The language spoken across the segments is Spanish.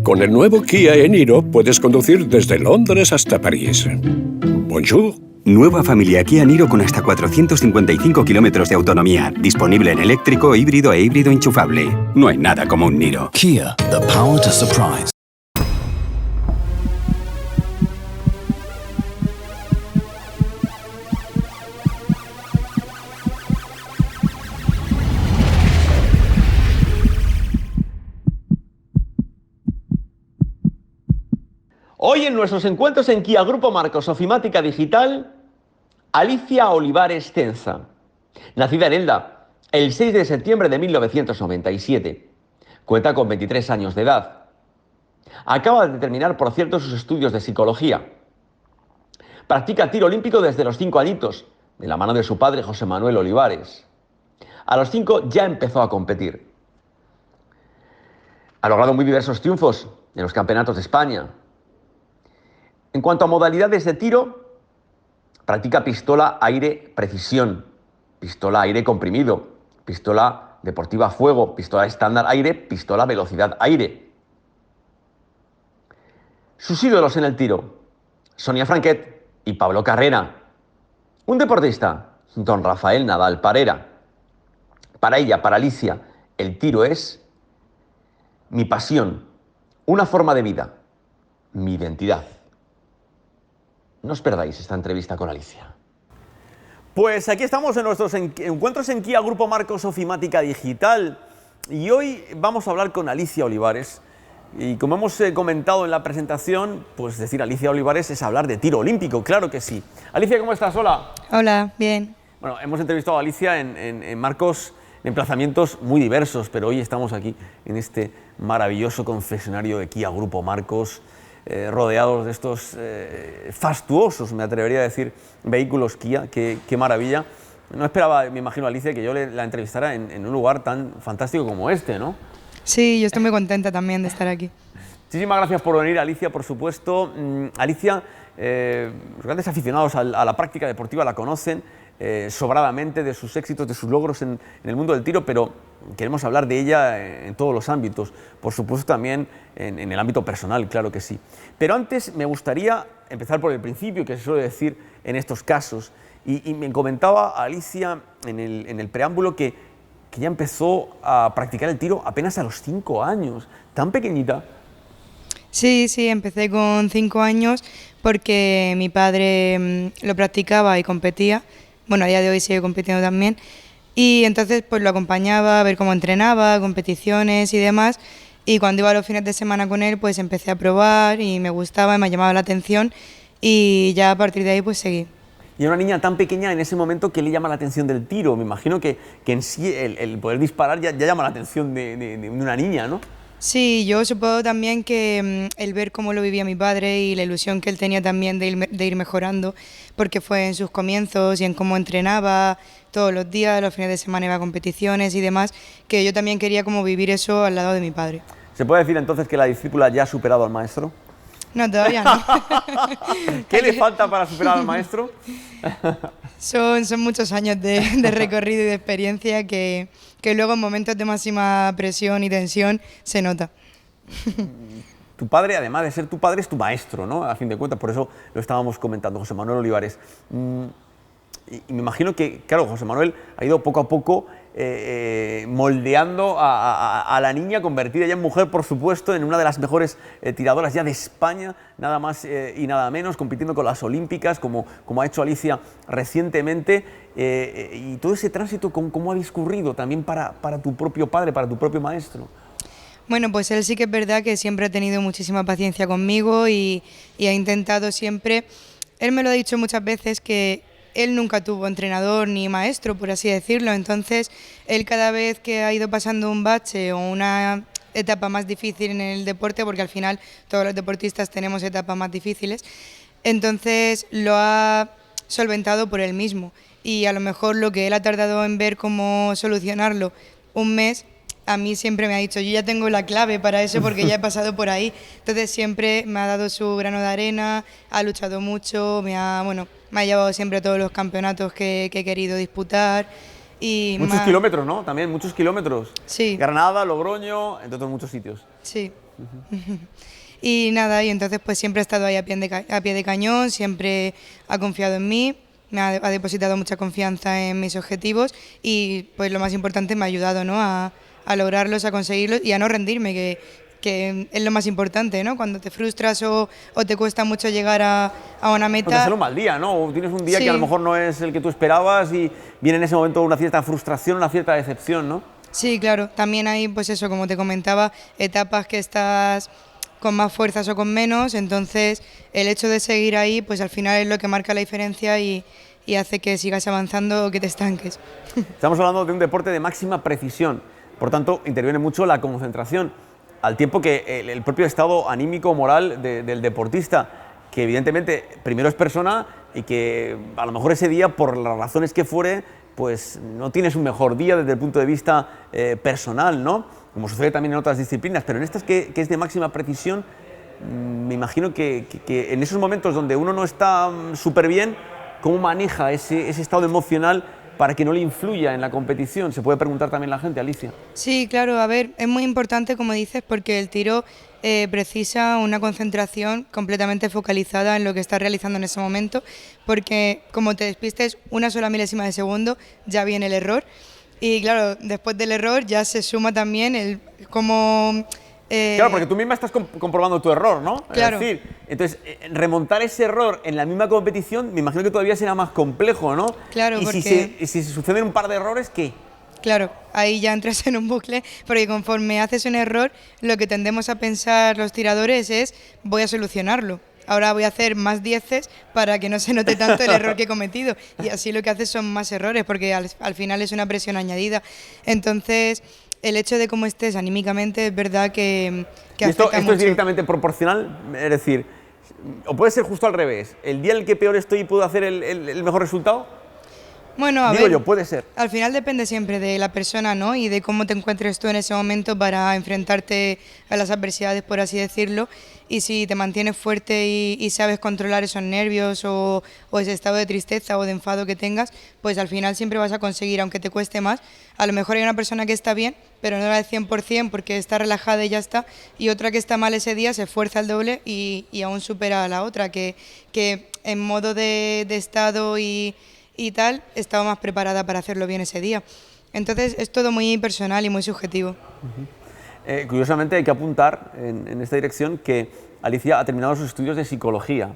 Con el nuevo Kia e-Niro puedes conducir desde Londres hasta París. Bonjour. Nueva familia Kia Niro con hasta 455 kilómetros de autonomía. Disponible en eléctrico, híbrido e híbrido enchufable. No hay nada como un Niro. Kia, the power to surprise. Hoy en nuestros encuentros en Kia Grupo Marcos Ofimática Digital, Alicia Olivares Tenza, nacida en Elda el 6 de septiembre de 1997, cuenta con 23 años de edad. Acaba de terminar, por cierto, sus estudios de psicología. Practica tiro olímpico desde los 5 añitos, de la mano de su padre José Manuel Olivares. A los 5 ya empezó a competir. Ha logrado muy diversos triunfos en los campeonatos de España. En cuanto a modalidades de tiro, practica pistola aire precisión, pistola aire comprimido, pistola deportiva fuego, pistola estándar aire, pistola velocidad aire. Sus ídolos en el tiro, Sonia Franquet y Pablo Carrera. Un deportista, don Rafael Nadal Parera. Para ella, para Alicia, el tiro es mi pasión, una forma de vida, mi identidad. No os perdáis esta entrevista con Alicia. Pues aquí estamos en nuestros encuentros en Kia Grupo Marcos Ofimática Digital y hoy vamos a hablar con Alicia Olivares. Y como hemos comentado en la presentación, pues decir Alicia Olivares es hablar de tiro olímpico, claro que sí. Alicia, ¿cómo estás? Hola. Hola, bien. Bueno, hemos entrevistado a Alicia en marcos, en emplazamientos muy diversos, pero hoy estamos aquí en este maravilloso concesionario de Kia Grupo Marcos, rodeados de estos fastuosos, me atrevería a decir, vehículos Kia. Qué maravilla. No esperaba, me imagino, Alicia, que yo la entrevistara en un lugar tan fantástico como este, ¿no? Sí, yo estoy muy contenta también de estar aquí. Muchísimas gracias por venir, Alicia, por supuesto. Alicia, los grandes aficionados a la práctica deportiva la conocen sobradamente, de sus éxitos, de sus logros en el mundo del tiro, pero queremos hablar de ella en todos los ámbitos, por supuesto también en el ámbito personal, claro que sí. Pero antes me gustaría empezar por el principio, que se suele decir en estos casos, y me comentaba Alicia en el preámbulo que ya empezó a practicar el tiro apenas a los 5 años, tan pequeñita. Sí, empecé con 5 años porque mi padre lo practicaba y competía. Bueno, a día de hoy sigue compitiendo también. Y entonces pues lo acompañaba a ver cómo entrenaba, competiciones y demás. Y cuando iba a los fines de semana con él, pues empecé a probar y me gustaba, me llamaba la atención. Y ya a partir de ahí pues seguí. Y a una niña tan pequeña en ese momento, ¿qué le llama la atención del tiro? Me imagino que en sí el poder disparar ya llama la atención de una niña, ¿no? Sí, yo supongo también que el ver cómo lo vivía mi padre y la ilusión que él tenía también de ir mejorando, porque fue en sus comienzos y en cómo entrenaba todos los días, los fines de semana iba a competiciones y demás, que yo también quería como vivir eso al lado de mi padre. ¿Se puede decir entonces que la discípula ya ha superado al maestro? No, todavía no. ¿Qué le falta para superar al maestro? Son muchos años de recorrido y de experiencia que luego en momentos de máxima presión y tensión se nota. Tu padre, además de ser tu padre, es tu maestro, ¿no? A fin de cuentas, por eso lo estábamos comentando, José Manuel Olivares. Y me imagino que, claro, José Manuel ha ido poco a poco moldeando a la niña, convertida ya en mujer, por supuesto, en una de las mejores tiradoras ya de España, nada más y nada menos, compitiendo con las olímpicas, como ha hecho Alicia recientemente. Y todo ese tránsito, ¿cómo ha discurrido también para tu propio padre, para tu propio maestro? Bueno, pues él sí que es verdad que siempre ha tenido muchísima paciencia conmigo y ha intentado siempre, él me lo ha dicho muchas veces, que él nunca tuvo entrenador ni maestro, por así decirlo, entonces él cada vez que ha ido pasando un bache o una etapa más difícil en el deporte, porque al final todos los deportistas tenemos etapas más difíciles, entonces lo ha solventado por él mismo y a lo mejor lo que él ha tardado en ver cómo solucionarlo un mes, a mí siempre me ha dicho, yo ya tengo la clave para eso porque ya he pasado por ahí, entonces siempre me ha dado su grano de arena, ha luchado mucho, me ha llevado siempre a todos los campeonatos que he querido disputar. Y muchos kilómetros, ¿no? También muchos kilómetros. Sí. Granada, Logroño, entre otros muchos sitios. Sí. Y nada, y entonces pues siempre ha estado ahí a pie de cañón, siempre ha confiado en mí, ha depositado mucha confianza en mis objetivos y pues lo más importante me ha ayudado, ¿no? a lograrlos, a conseguirlos y a no rendirme, que es lo más importante, ¿no? Cuando te frustras o te cuesta mucho llegar a una No te meta. sale un mal día, ¿no? O tienes un día Sí. que a lo mejor no es el que tú esperabas y viene en ese momento una cierta frustración, una cierta decepción, ¿no? Sí, claro, también hay, pues eso, como te comentaba, etapas que estás con más fuerzas o con menos, entonces el hecho de seguir ahí, pues al final es lo que marca la diferencia y hace que sigas avanzando o que te estanques. Estamos hablando de un deporte de máxima precisión, por tanto interviene mucho la concentración, al tiempo que el propio estado anímico, moral del deportista, que evidentemente primero es persona y que a lo mejor ese día, por las razones que fuere, pues no tienes un mejor día desde el punto de vista personal, ¿no? Como sucede también en otras disciplinas, pero en estas que es de máxima precisión, me imagino que en esos momentos donde uno no está súper bien, ¿cómo maneja ese estado emocional para que no le influya en la competición? Se puede preguntar también la gente, Alicia. Sí, claro, a ver, es muy importante, como dices, porque el tiro precisa una concentración completamente focalizada en lo que estás realizando en ese momento, porque como te despistes una sola milésima de segundo, ya viene el error. Y claro, después del error ya se suma también el cómo... Claro, porque tú misma estás comprobando tu error, ¿no? Claro. Es decir, entonces, remontar ese error en la misma competición, me imagino que todavía será más complejo, ¿no? Claro, y porque... si se suceden un par de errores, ¿qué? Claro, ahí ya entras en un bucle, porque conforme haces un error, lo que tendemos a pensar los tiradores es, voy a solucionarlo. Ahora voy a hacer más dieces para que no se note tanto el error que he cometido. Y así lo que haces son más errores, porque al final es una presión añadida. Entonces, el hecho de cómo estés anímicamente es verdad que Esto afecta es mucho. directamente proporcional, es decir, o puede ser justo al revés. El día en el que peor estoy, ¿puedo hacer el mejor resultado? Bueno, a Digo ver, yo, puede ser. al final depende siempre de la persona, ¿no? Y de cómo te encuentres tú en ese momento para enfrentarte a las adversidades, por así decirlo. Y si te mantienes fuerte y sabes controlar esos nervios o ese estado de tristeza o de enfado que tengas, pues al final siempre vas a conseguir, aunque te cueste más. A lo mejor hay una persona que está bien, pero no al 100% porque está relajada y ya está, y otra que está mal ese día se esfuerza el doble y aún supera a la otra, que en modo de estado y tal, estaba más preparada para hacerlo bien ese día. Entonces es todo muy personal y muy subjetivo. Curiosamente hay que apuntar en esta dirección que Alicia ha terminado sus estudios de psicología.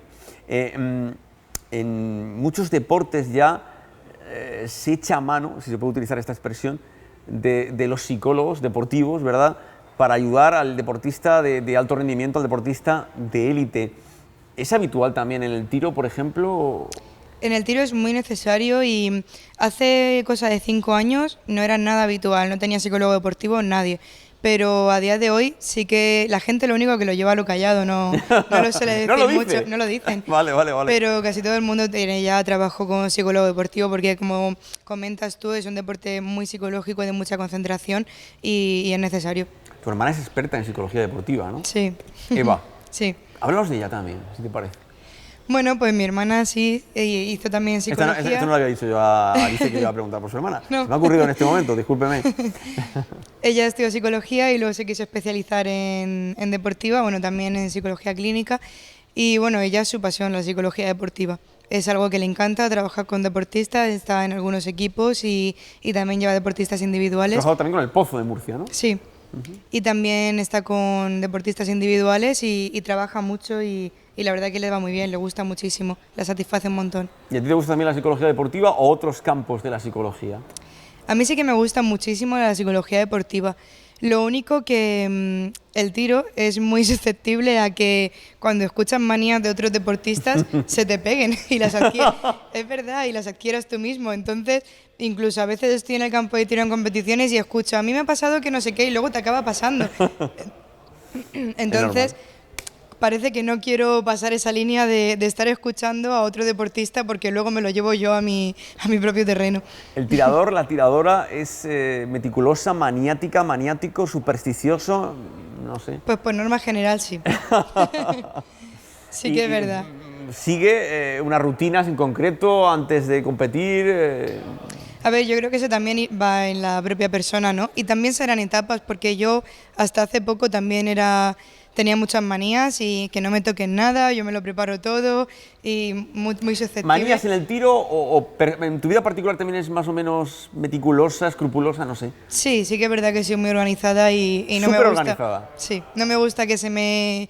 En muchos deportes ya se echa a mano, si se puede utilizar esta expresión, de los psicólogos deportivos, ¿verdad?, para ayudar al deportista de alto rendimiento, al deportista de élite. ¿Es habitual también en el tiro, por ejemplo? En el tiro es muy necesario y hace cosa de 5 años no era nada habitual, no tenía psicólogo deportivo nadie. Pero a día de hoy sí que la gente lo único que lo lleva a lo callado, no lo suele decir ¿No lo dice? mucho, no lo dicen. Vale. Pero casi todo el mundo tiene ya trabajo con psicólogo deportivo porque como comentas tú es un deporte muy psicológico y de mucha concentración y es necesario. Tu hermana es experta en psicología deportiva, ¿no? Sí. Eva, Sí. háblanos de ella también, si te parece. Bueno, pues mi hermana sí hizo también psicología. Esto no lo había dicho yo a Alicia, que iba a preguntar por su hermana. No. Se me ha ocurrido en este momento, discúlpeme. Ella estudió psicología y luego se quiso especializar en deportiva, bueno, también en psicología clínica. Y bueno, ella es su pasión, la psicología deportiva. Es algo que le encanta, trabajar con deportistas, está en algunos equipos y también lleva deportistas He individuales. trabajado también con el Pozo de Murcia, ¿no? Sí. Y también está con deportistas individuales y trabaja mucho y la verdad que le va muy bien, le gusta muchísimo, la satisface un montón. ¿Y a ti te gusta también la psicología deportiva o otros campos de la psicología? A mí sí que me gusta muchísimo la psicología deportiva. Lo único que el tiro es muy susceptible a que cuando escuchas manías de otros deportistas se te peguen y las adquieras. Es verdad, y las adquieras tú mismo. Entonces, incluso a veces estoy en el campo de tiro en competiciones y escucho, a mí me ha pasado que no sé qué, y luego te acaba pasando. Entonces, parece que no quiero pasar esa línea de estar escuchando a otro deportista porque luego me lo llevo yo a mi propio terreno. El tirador, la tiradora es meticulosa, maniático, supersticioso, no sé. Pues por norma general sí. Sí que es verdad. ¿Sigue unas rutinas en concreto antes de competir? A ver, yo creo que eso también va en la propia persona, ¿no? Y también serán etapas, porque yo hasta hace poco también tenía muchas manías y que no me toquen nada, yo me lo preparo todo y muy susceptible. ¿Manías en el tiro en tu vida particular también es más o menos meticulosa, escrupulosa, no sé? Sí, sí que es verdad que soy muy organizada y no me Súper gusta. organizada. Sí, no me gusta que se me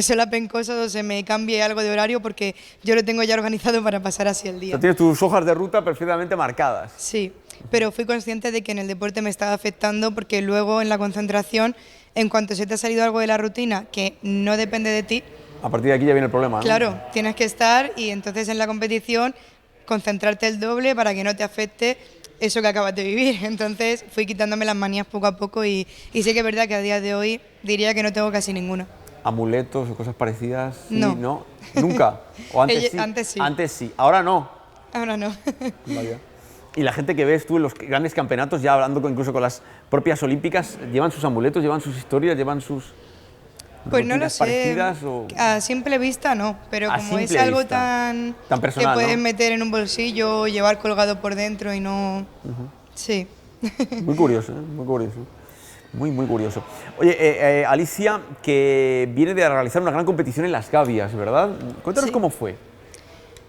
solapen cosas o se me cambie algo de horario porque yo lo tengo ya organizado para pasar así el O día. sea, tienes tus hojas de ruta perfectamente marcadas. Sí, pero fui consciente de que en el deporte me estaba afectando porque luego en la concentración, en cuanto se te ha salido algo de la rutina que no depende de ti, A partir de aquí ya viene el problema, ¿no? claro, tienes que estar y entonces en la competición concentrarte el doble para que no te afecte eso que acabas de vivir. Entonces fui quitándome las manías poco a poco y sí que es verdad que a día de hoy diría que no tengo casi ninguna. ¿Amuletos o cosas parecidas? Sí, No. ¿no? ¿Nunca? ¿O antes sí? Antes sí. Antes sí. Ahora no. Ahora no. Vaya. Y la gente que ves tú en los grandes campeonatos, ya hablando incluso con las propias olímpicas, ¿llevan sus amuletos, llevan sus historias, llevan sus Pues no lo rutinas sé, parecidas? O... a simple vista no, pero A como es simple algo vista. Tan que personal, puedes ¿no? meter en un bolsillo o llevar colgado por dentro y no... Sí. Muy curioso, ¿eh? Muy curioso. Muy curioso. Oye, Alicia, que viene de realizar una gran competición en Las Gavias, ¿verdad? Cuéntanos Sí. cómo fue.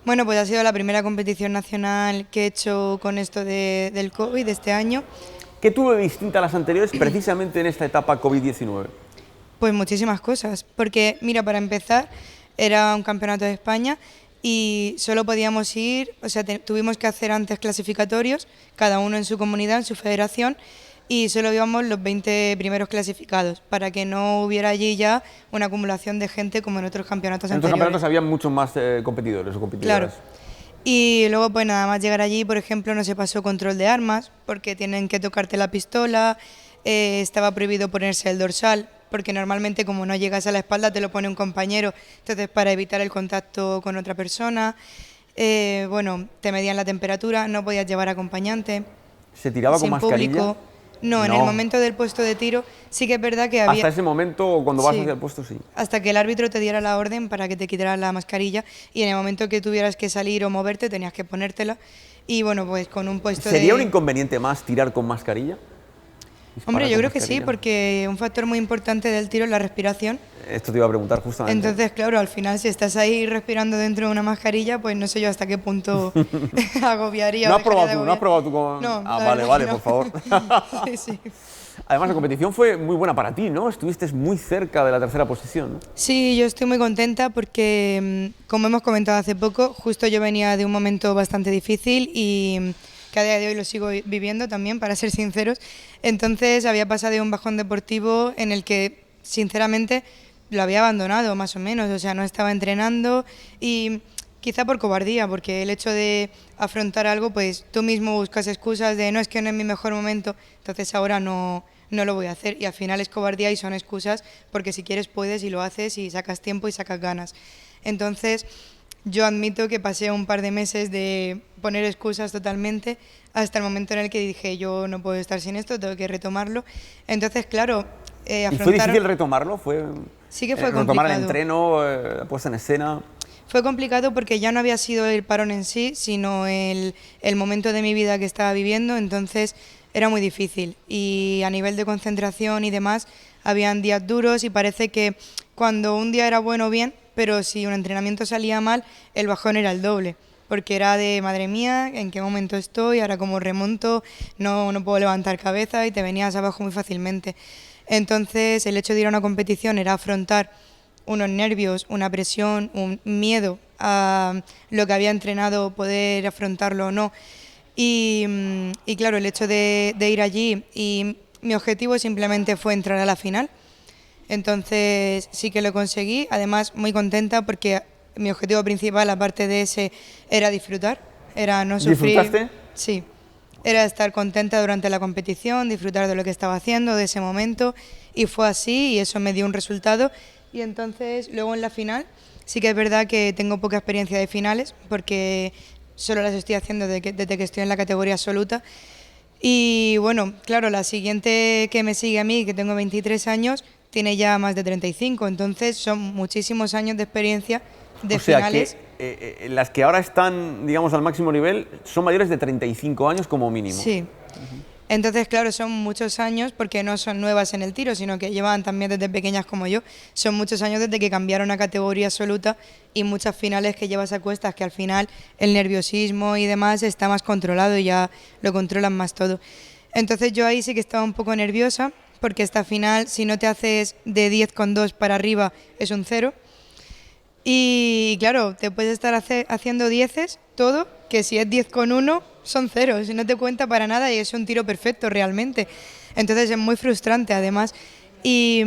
Bueno, pues ha sido la primera competición nacional que he hecho con esto del COVID de este año. ¿Qué tuvo de distinta a las anteriores precisamente en esta etapa COVID-19? Pues muchísimas cosas, porque mira, para empezar, era un campeonato de España y solo podíamos ir, o sea, tuvimos que hacer antes clasificatorios, cada uno en su comunidad, en su federación, y solo íbamos los 20 primeros clasificados, para que no hubiera allí ya una acumulación de gente como en otros campeonatos En otros anteriores. campeonatos había muchos más competidores o competidoras. Claro. Y luego, pues nada más llegar allí, por ejemplo, no se pasó control de armas, porque tienen que tocarte la pistola, estaba prohibido ponerse el dorsal, porque normalmente como no llegas a la espalda te lo pone un compañero, entonces para evitar el contacto con otra persona. Bueno, te medían la temperatura, no podías llevar acompañante. ¿Se tiraba sin con mascarilla? público. No, en el momento del puesto de tiro sí que es verdad que había... Hasta ese momento, o cuando vas Sí. hacia el puesto, sí. Hasta que el árbitro te diera la orden para que te quitaras la mascarilla y en el momento que tuvieras que salir o moverte tenías que ponértela y bueno, pues con un puesto ¿Sería un de... inconveniente más tirar con mascarilla? Disparar Hombre, yo con creo que sí, mascarilla. porque un factor muy importante del tiro es la respiración. Esto te iba a preguntar justamente. Entonces, claro, al final si estás ahí respirando dentro de una mascarilla, pues no sé yo hasta qué punto agobiaría. ¿No o has probado dejaría de tú? ¿No has agobiar. probado tú con...? No, Ah, la vale, verdad vale, que no. por favor. Sí, sí. Además, la competición fue muy buena para ti, ¿no? Estuviste muy cerca de la tercera posición, ¿no? Sí, yo estoy muy contenta porque, como hemos comentado hace poco, justo yo venía de un momento bastante difícil y que a día de hoy lo sigo viviendo también, para ser sinceros. Entonces había pasado de un bajón deportivo en el que, sinceramente, lo había abandonado más o menos, o sea, no estaba entrenando y quizá por cobardía, porque el hecho de afrontar algo, pues tú mismo buscas excusas de no, es que no es mi mejor momento, entonces ahora no lo voy a hacer y al final es cobardía y son excusas porque si quieres puedes y lo haces y sacas tiempo y sacas ganas. Entonces yo admito que pasé un par de meses de poner excusas totalmente hasta el momento en el que dije yo no puedo estar sin esto, tengo que retomarlo. Entonces, claro, ¿Y fue difícil retomarlo? Sí que fue retomar el complicado. entreno, la puesta en escena. Fue complicado porque ya no había sido el parón en sí, sino el momento de mi vida que estaba viviendo, entonces era muy difícil. Y a nivel de concentración y demás, habían días duros y parece que cuando un día era bueno, bien, pero si un entrenamiento salía mal, el bajón era el doble. Porque era de, madre mía, ¿en qué momento estoy? Ahora como remonto, no puedo levantar cabeza y te venías abajo muy fácilmente. Entonces el hecho de ir a una competición era afrontar unos nervios, una presión, un miedo a lo que había entrenado, poder afrontarlo o no. Y claro, el hecho de ir allí y mi objetivo simplemente fue entrar a la final. Entonces sí que lo conseguí, además muy contenta porque mi objetivo principal, aparte de ese, era disfrutar, era no sufrir. ¿Disfrutaste? Sí, era estar contenta durante la competición, disfrutar de lo que estaba haciendo, de ese momento, y fue así y eso me dio un resultado. Y entonces luego en la final sí que es verdad que tengo poca experiencia de finales porque solo las estoy haciendo desde que estoy en la categoría absoluta. Y bueno, claro, la siguiente que me sigue a mí, que tengo 23 años, tiene ya más de 35, entonces son muchísimos años de experiencia de o sea finales. que las que ahora están, digamos, al máximo nivel son mayores de 35 años como mínimo. Sí. Entonces, claro, son muchos años porque no son nuevas en el tiro, sino que llevan también desde pequeñas como yo. Son muchos años desde que cambiaron a categoría absoluta y muchas finales que llevas a cuestas que al final el nerviosismo y demás está más controlado y ya lo controlan más todo. Entonces yo ahí sí que estaba un poco nerviosa porque esta final, si no te haces de 10,2 para arriba, es un 0. Y claro, te puedes estar haciendo dieces, todo, que si es 10,1 son ceros, y no te cuenta para nada y es un tiro perfecto realmente. Entonces es muy frustrante además. Y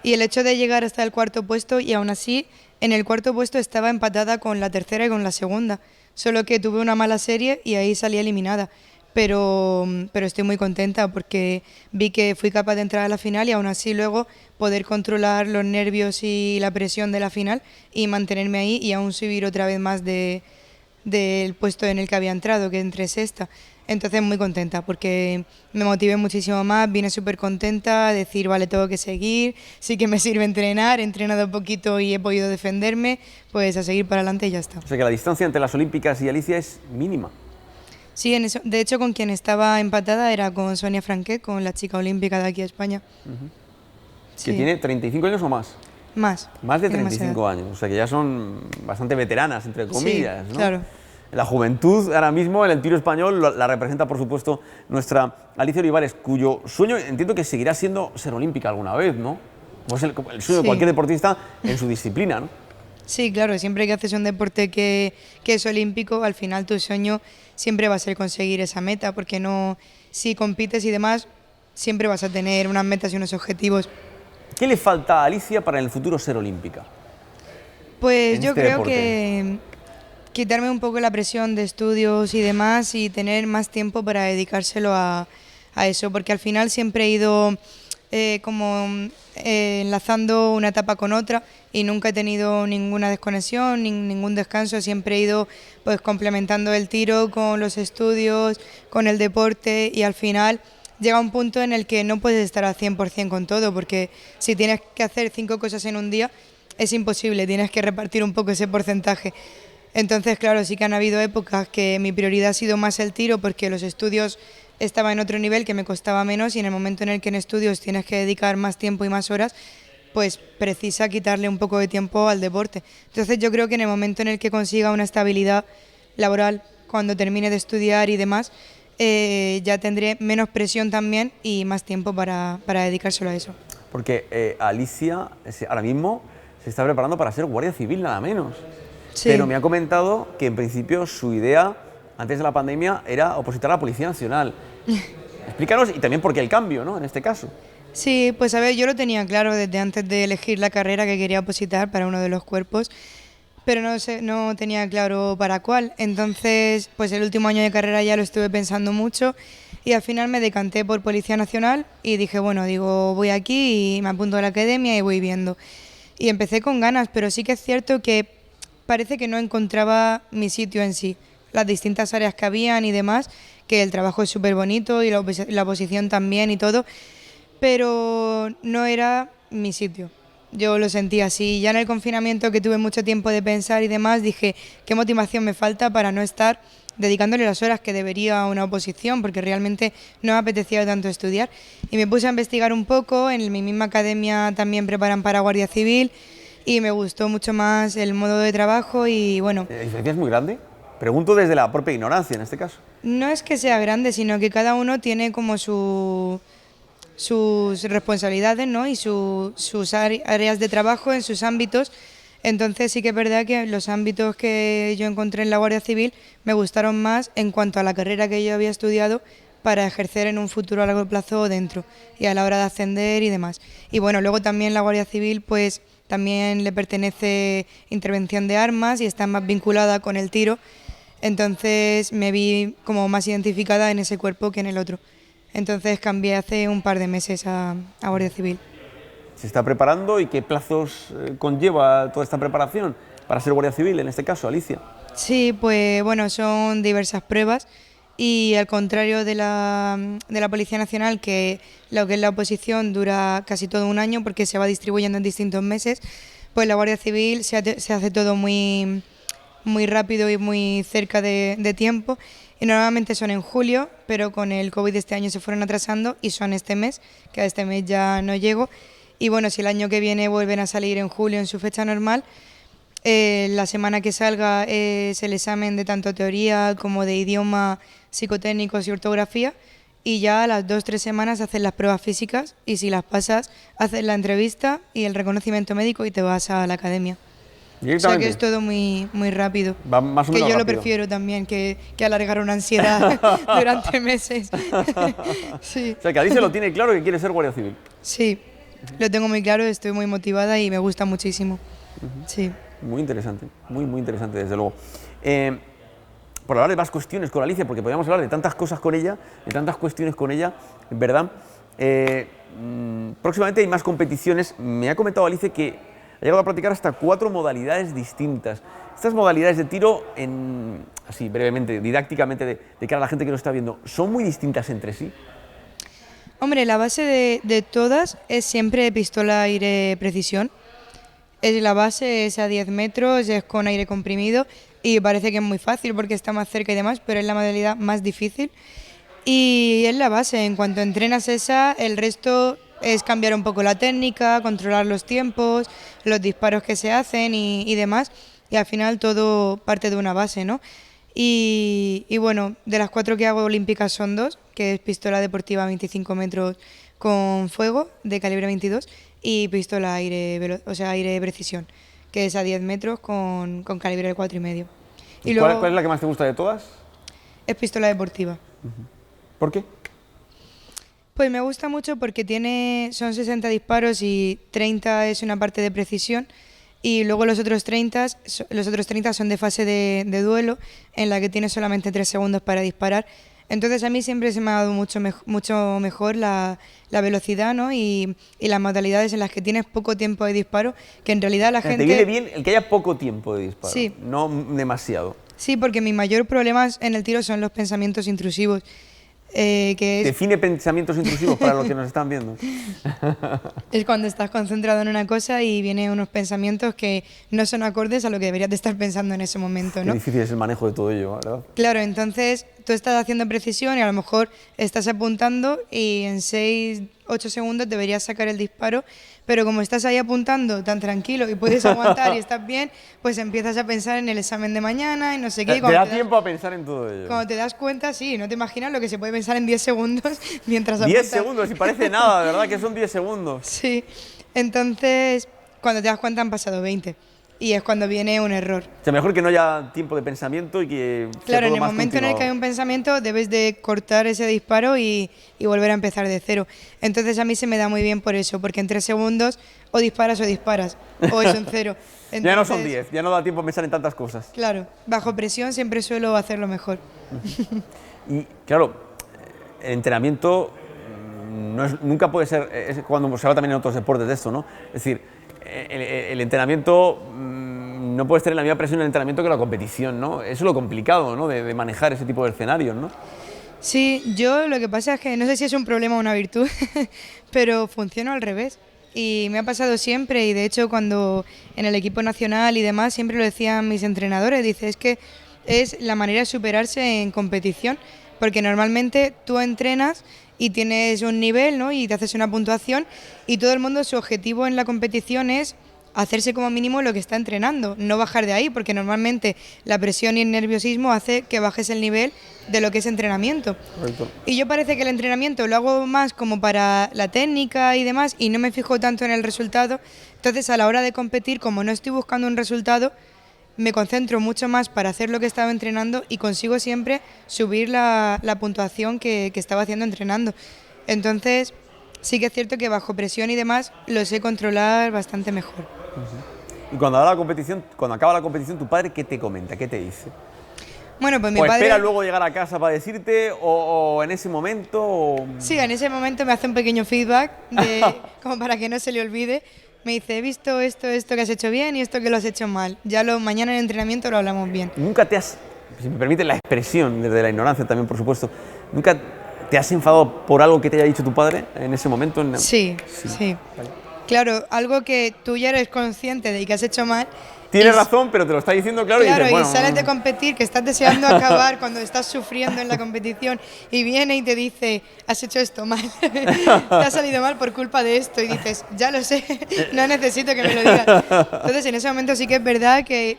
el hecho de llegar hasta el cuarto puesto, y aún así en el cuarto puesto estaba empatada con la tercera y con la segunda, solo que tuve una mala serie y ahí salí eliminada. Pero estoy muy contenta porque vi que fui capaz de entrar a la final y aún así luego poder controlar los nervios y la presión de la final y mantenerme ahí y aún subir otra vez más del puesto en el que había entrado, que entré sexta. Entonces muy contenta porque me motivé muchísimo más, vine súper contenta a decir, vale, tengo que seguir, sí que me sirve entrenar, he entrenado un poquito y he podido defenderme, pues a seguir para adelante y ya está. O sea que la distancia entre las olímpicas y Alicia es mínima. Sí, en eso, de hecho con quien estaba empatada era con Sonia Franquet, con la chica olímpica de aquí a España. Que Sí. tiene 35 años o más. Más. Más de Tiene más 35 edad. años, o sea que ya son bastante veteranas, entre comillas, Sí, ¿no? claro. La juventud ahora mismo en el tiro español la representa, por supuesto, nuestra Alicia Olivares, cuyo sueño entiendo que seguirá siendo ser olímpica alguna vez, ¿no? Pues el sueño de Sí. cualquier deportista en su disciplina, ¿no? Sí, claro, siempre que haces un deporte que es olímpico, al final tu sueño siempre va a ser conseguir esa meta, porque no, si compites y demás, siempre vas a tener unas metas y unos objetivos. ¿Qué le falta a Alicia para en el futuro ser olímpica? Pues En yo este creo deporte? que quitarme un poco la presión de estudios y demás y tener más tiempo para dedicárselo a eso, porque al final siempre he ido enlazando una etapa con otra y nunca he tenido ninguna desconexión, ningún descanso, siempre he ido pues complementando el tiro con los estudios, con el deporte y al final llega un punto en el que no puedes estar al 100% con todo, porque si tienes que hacer 5 cosas en un día es imposible, tienes que repartir un poco ese porcentaje. Entonces, claro, sí que han habido épocas que mi prioridad ha sido más el tiro porque los estudios estaban en otro nivel que me costaba menos y en el momento en el que en estudios tienes que dedicar más tiempo y más horas, pues precisa quitarle un poco de tiempo al deporte. Entonces yo creo que en el momento en el que consiga una estabilidad laboral, cuando termine de estudiar y demás, ya tendré menos presión también y más tiempo para dedicárselo a eso. Porque Alicia ahora mismo se está preparando para ser guardia civil, nada menos. Sí. Pero me ha comentado que en principio su idea, antes de la pandemia, era opositar a la Policía Nacional. Explícanos, y también por qué el cambio, ¿no? En este caso. Sí, pues a ver, yo lo tenía claro desde antes de elegir la carrera que quería opositar para uno de los cuerpos, pero no tenía claro para cuál. Entonces, pues el último año de carrera ya lo estuve pensando mucho y al final me decanté por Policía Nacional y dije, bueno, digo, voy aquí y me apunto a la academia y voy viendo. Y empecé con ganas, pero sí que es cierto que parece que no encontraba mi sitio en sí. Las distintas áreas que habían y demás, que el trabajo es súper bonito y la oposición también y todo, pero no era mi sitio. Yo lo sentía así. Ya en el confinamiento, que tuve mucho tiempo de pensar y demás, dije, ¿qué motivación me falta para no estar dedicándole las horas que debería a una oposición? Porque realmente no me apetecía tanto estudiar. Y me puse a investigar un poco, en mi misma academia también preparan para Guardia Civil y me gustó mucho más el modo de trabajo y bueno, ¿La diferencia es muy grande? Pregunto desde la propia ignorancia, en este caso. no es que sea grande, sino que cada uno tiene como sus responsabilidades, ¿no? Y sus áreas de trabajo en sus ámbitos. Entonces sí que es verdad que los ámbitos que yo encontré en la Guardia Civil me gustaron más en cuanto a la carrera que yo había estudiado para ejercer en un futuro a largo plazo dentro y a la hora de ascender y demás. Y bueno, luego también la Guardia Civil pues también le pertenece intervención de armas y está más vinculada con el tiro. Entonces me vi como más identificada en ese cuerpo que en el otro. Entonces cambié hace un par de meses a Guardia Civil. ¿Se está preparando y qué plazos conlleva toda esta preparación para ser guardia civil, en este caso, Alicia? Sí, pues bueno, son diversas pruebas y al contrario de la Policía Nacional, que lo que es la oposición dura casi todo un año porque se va distribuyendo en distintos meses, pues la Guardia Civil se hace todo muy, muy rápido y muy cerca de tiempo. Y normalmente son en julio, pero con el COVID de este año se fueron atrasando y son este mes, que a este mes ya no llego. Y bueno, si el año que viene vuelven a salir en julio en su fecha normal, la semana que salga es el examen de tanto teoría como de idioma, psicotécnicos y ortografía. Y ya a las 2-3 semanas haces las pruebas físicas y si las pasas, haces la entrevista y el reconocimiento médico y te vas a la academia. O sea que es todo muy, muy rápido. Va más o menos que yo lo rápido. prefiero también que alargar una ansiedad durante meses. Sí. O sea, que Alicia lo tiene claro que quiere ser guardia civil. Sí, lo tengo muy claro, estoy muy motivada y me gusta muchísimo. Sí. Muy interesante, muy interesante, desde luego. Por hablar de más cuestiones con Alicia, porque podríamos hablar de tantas cosas con ella, de tantas cuestiones con ella, ¿verdad? Próximamente hay más competiciones. Me ha comentado Alicia que ha llegado a practicar hasta 4 modalidades distintas. Estas modalidades de tiro, así brevemente, didácticamente, de cara a la gente que nos está viendo, ¿son muy distintas entre sí? Hombre, la base de todas es siempre pistola aire precisión. La base es a 10 metros, es con aire comprimido y parece que es muy fácil porque está más cerca y demás, pero es la modalidad más difícil. Y es la base, en cuanto entrenas esa, el resto es cambiar un poco la técnica, controlar los tiempos, los disparos que se hacen y demás, y al final todo parte de una base, ¿no? Y bueno, de las 4 que hago olímpicas son 2, que es pistola deportiva 25 metros con fuego de calibre 22 y pistola aire precisión, que es a 10 metros con calibre 4,5. ¿Y luego, ¿cuál es la que más te gusta de todas? Es pistola deportiva. ¿Por qué? Pues me gusta mucho porque son 60 disparos y 30 es una parte de precisión y luego los otros 30 son de fase de duelo en la que tienes solamente 3 segundos para disparar. Entonces a mí siempre se me ha dado mucho mejor la velocidad, ¿no? y las modalidades en las que tienes poco tiempo de disparo, que en realidad la gente... ¿Te viene bien el que haya poco tiempo de disparo? Sí. No demasiado. Sí, porque mi mayor problema en el tiro son los pensamientos intrusivos. Define pensamientos intrusivos para los que nos están viendo. Es cuando estás concentrado en una cosa y vienen unos pensamientos que no son acordes a lo que deberías de estar pensando en ese momento, ¿no? Qué difícil es el manejo de todo ello, ¿verdad? Claro, entonces tú estás haciendo precisión y a lo mejor estás apuntando y en 6-8 segundos deberías sacar el disparo, pero como estás ahí apuntando tan tranquilo y puedes aguantar y estás bien, pues empiezas a pensar en el examen de mañana y no sé qué. Te da tiempo a pensar en todo ello. Cuando te das cuenta, sí, no te imaginas lo que se puede pensar en 10 segundos mientras 10 apuntas. segundos, y parece nada, ¿verdad? Que son 10 segundos. Sí, entonces cuando te das cuenta han pasado 20 y es cuando viene un error. O sea, mejor que no haya tiempo de pensamiento y que sea Claro, todo en el más momento en el continuado. que hay un pensamiento debes de cortar ese disparo y volver a empezar de cero. Entonces a mí se me da muy bien por eso, porque en 3 segundos o disparas, o es un cero. Entonces, Ya no son 10, ya no da tiempo a pensar en tantas cosas. Claro, bajo presión siempre suelo hacerlo mejor. Y claro, el entrenamiento nunca puede ser, es cuando se habla también en otros deportes de esto, ¿no? Es decir, el entrenamiento no puedes tener la misma presión en el entrenamiento que la competición, ¿no? Eso es lo complicado, ¿no? De manejar ese tipo de escenarios, ¿no? Sí, yo lo que pasa es que no sé si es un problema o una virtud, pero funciono al revés. Y me ha pasado siempre, y de hecho cuando en el equipo nacional y demás siempre lo decían mis entrenadores, dice, es que es la manera de superarse en competición, porque normalmente tú entrenas y tienes un nivel, ¿no? Y te haces una puntuación y todo el mundo su objetivo en la competición es hacerse como mínimo lo que está entrenando, no bajar de ahí, porque normalmente la presión y el nerviosismo hace que bajes el nivel de lo que es entrenamiento. Correcto. Y yo parece que el entrenamiento lo hago más como para la técnica y demás y no me fijo tanto en el resultado. Entonces a la hora de competir, como no estoy buscando un resultado, me concentro mucho más para hacer lo que estaba entrenando y consigo siempre subir la puntuación que estaba haciendo entrenando. Entonces sí que es cierto que bajo presión y demás lo sé controlar bastante mejor. Y cuando acaba la competición, ¿tu padre qué te comenta? ¿Qué te dice? Bueno, pues mi ¿O padre... espera luego llegar a casa para decirte, o en ese momento? O... Sí, en ese momento me hace un pequeño feedback, como para que no se le olvide. Me dice, he visto esto que has hecho bien y esto que lo has hecho mal. Ya mañana en el entrenamiento lo hablamos bien. ¿Nunca te has, si me permite la expresión, desde la ignorancia también, por supuesto, nunca te has enfadado por algo que te haya dicho tu padre en ese momento? Sí. Vale. Claro, algo que tú ya eres consciente de que has hecho mal. Tienes razón, pero te lo está diciendo claro, Claro, y dices, bueno, y sales de competir, que estás deseando acabar cuando estás sufriendo en la competición y viene y te dice, has hecho esto mal, te ha salido mal por culpa de esto y dices, ya lo sé, no necesito que me lo digas. Entonces en ese momento sí que es verdad que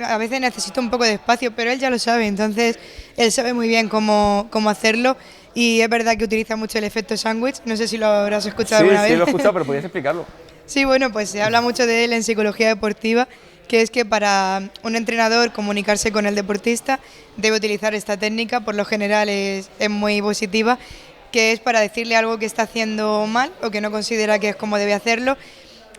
a veces necesito un poco de espacio, pero él ya lo sabe, entonces él sabe muy bien cómo hacerlo y es verdad que utiliza mucho el efecto sándwich, no sé si lo habrás escuchado sí, alguna vez. Sí, lo he escuchado, pero podrías explicarlo. Sí, bueno, pues se habla mucho de él en psicología deportiva, que es que para un entrenador comunicarse con el deportista debe utilizar esta técnica, por lo general es muy positiva, que es para decirle algo que está haciendo mal o que no considera que es como debe hacerlo.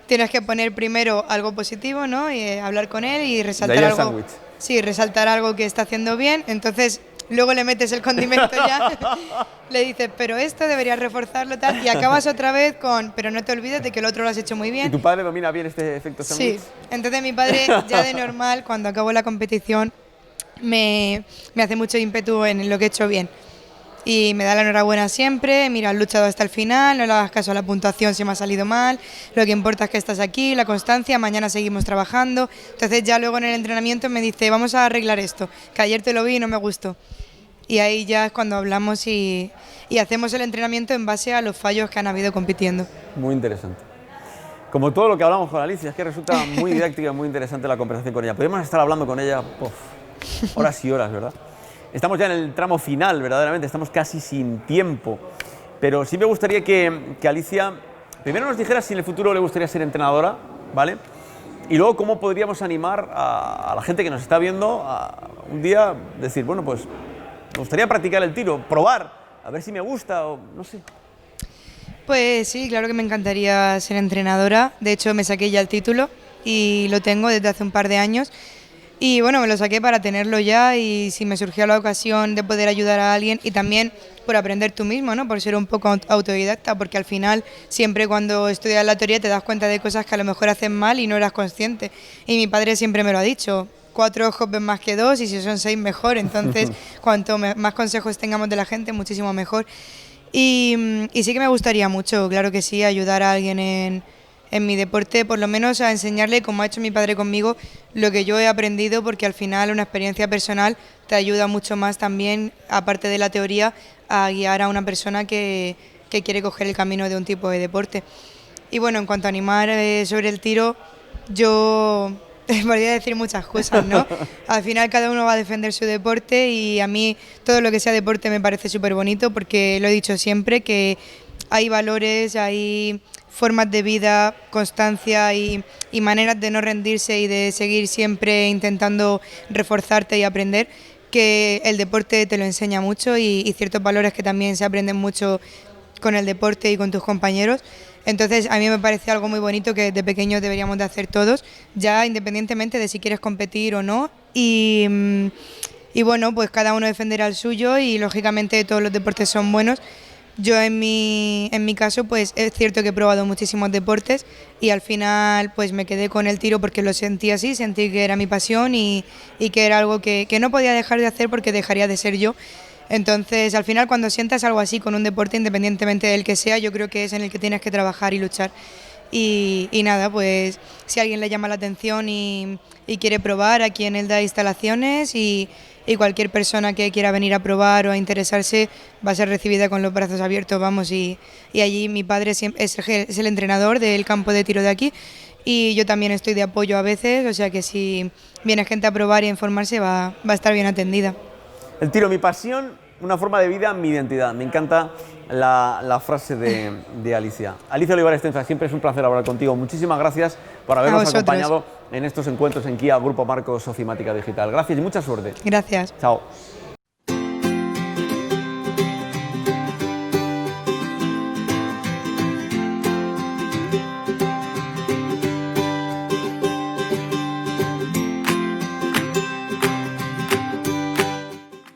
Tienes que poner primero algo positivo, ¿no? Y hablar con él y resaltar algo. Sí, resaltar algo que está haciendo bien. Entonces, luego le metes el condimento ya, le dices, pero esto deberías reforzarlo tal, y acabas otra vez con, pero no te olvides de que el otro lo has hecho muy bien. ¿Y tu padre domina bien este efecto sándwich? Sí, entonces mi padre ya de normal, cuando acabo la competición, me hace mucho ímpetu en lo que he hecho bien. Y me da la enhorabuena siempre, mira, has luchado hasta el final, no le hagas caso a la puntuación si me ha salido mal, lo que importa es que estás aquí, la constancia, mañana seguimos trabajando. Entonces ya luego en el entrenamiento me dice, vamos a arreglar esto, que ayer te lo vi y no me gustó. Y ahí ya es cuando hablamos y hacemos el entrenamiento en base a los fallos que han habido compitiendo. Muy interesante. Como todo lo que hablamos con Alicia, es que resulta muy didáctica y muy interesante la conversación con ella. Podemos estar hablando con ella horas y horas, ¿verdad? Estamos ya en el tramo final, verdaderamente, estamos casi sin tiempo. Pero sí me gustaría que Alicia primero nos dijera si en el futuro le gustaría ser entrenadora, ¿vale? Y luego cómo podríamos animar a la gente que nos está viendo a un día decir, bueno, pues me gustaría practicar el tiro, probar, a ver si me gusta o no sé. Pues sí, claro que me encantaría ser entrenadora. De hecho, me saqué ya el título y lo tengo desde hace un par de años. Y bueno, me lo saqué para tenerlo ya y si me surgió la ocasión de poder ayudar a alguien y también por aprender tú mismo, ¿no? Por ser un poco autodidacta, porque al final siempre cuando estudias la teoría te das cuenta de cosas que a lo mejor haces mal y no eras consciente. Y mi padre siempre me lo ha dicho, 4 ojos ven más que 2 y si son 6 mejor, entonces cuanto más consejos tengamos de la gente, muchísimo mejor. Y sí que me gustaría mucho, claro que sí, ayudar a alguien en mi deporte, por lo menos a enseñarle, como ha hecho mi padre conmigo, lo que yo he aprendido, porque al final una experiencia personal te ayuda mucho más también, aparte de la teoría, a guiar a una persona que quiere coger el camino de un tipo de deporte. Y bueno, en cuanto a animar sobre el tiro, yo podría decir muchas cosas, ¿no? Al final cada uno va a defender su deporte y a mí todo lo que sea deporte me parece súper bonito porque lo he dicho siempre, que hay valores, hay formas de vida, constancia y maneras de no rendirse y de seguir siempre intentando reforzarte y aprender, que el deporte te lo enseña mucho y ciertos valores que también se aprenden mucho con el deporte y con tus compañeros. Entonces a mí me parece algo muy bonito que de pequeños deberíamos de hacer todos, ya independientemente de si quieres competir o no. Y bueno, pues cada uno defenderá el suyo y lógicamente todos los deportes son buenos. Yo en mi caso pues es cierto que he probado muchísimos deportes y al final pues me quedé con el tiro porque lo sentí así, sentí que era mi pasión y que era algo que no podía dejar de hacer porque dejaría de ser yo. Entonces al final cuando sientas algo así con un deporte, independientemente del que sea, yo creo que es en el que tienes que trabajar y luchar. Y nada, pues si a alguien le llama la atención y quiere probar, aquí en él da instalaciones y cualquier persona que quiera venir a probar o a interesarse va a ser recibida con los brazos abiertos, vamos, y allí mi padre es el entrenador del campo de tiro de aquí y yo también estoy de apoyo a veces, o sea que si viene gente a probar y a informarse va a estar bien atendida. El tiro, mi pasión, una forma de vida, mi identidad. Me encanta la frase de Alicia. Alicia Olivares Tenza, siempre es un placer hablar contigo. Muchísimas gracias por habernos acompañado en estos encuentros en Kia Grupo Marcos Ofimática Digital. Gracias y mucha suerte. Gracias. Chao.